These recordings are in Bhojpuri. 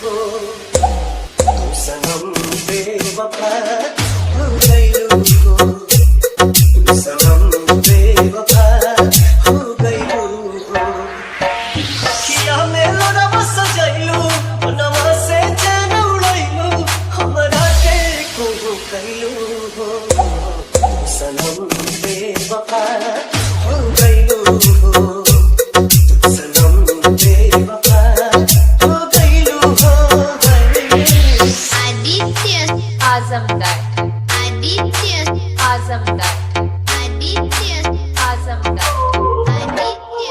हो, तू सनम बेवफा हो गइलू हो, तू सनम बेवफा हो गइलू हो। अखिया में लोरवा सजइलू, मनवा से चैन उड़इलू, हमरा के कोहू कइलू हो, तू सनम बेवफा हो गइलू हो, तू सनम बेवफा हो गइलू हो। आदित्य आजमगढ़, आदित्य आजमगढ़, आदित्य आजमगढ़, आदित्य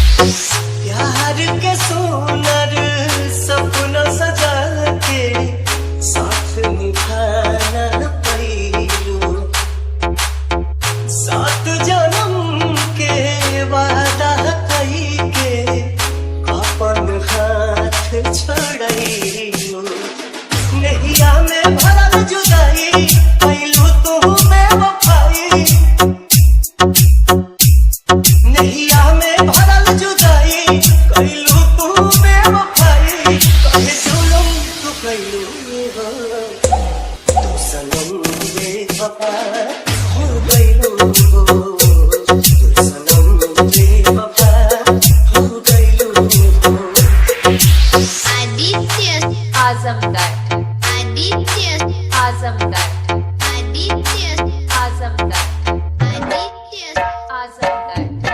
प्यार के सुनर सपना सजा के साथ निभाना पैलू, सात जन्म के वादा कई के अपन हाथ छोड़ैलू, नैया में भरल जुदाई पैलू तू बेवफाई, नैया में भरल जुदाई कैलू तू बेवफाई, कहे जुलम तू कैलू हो, तू सनम बेवफा हो गइलू हो, तू सनम बेवफा हो गइलू हो। आदित्य आजमगढ़, आदित्य आजमगढ़, आदित्य आजमगढ़, आदित्य आजमगढ़।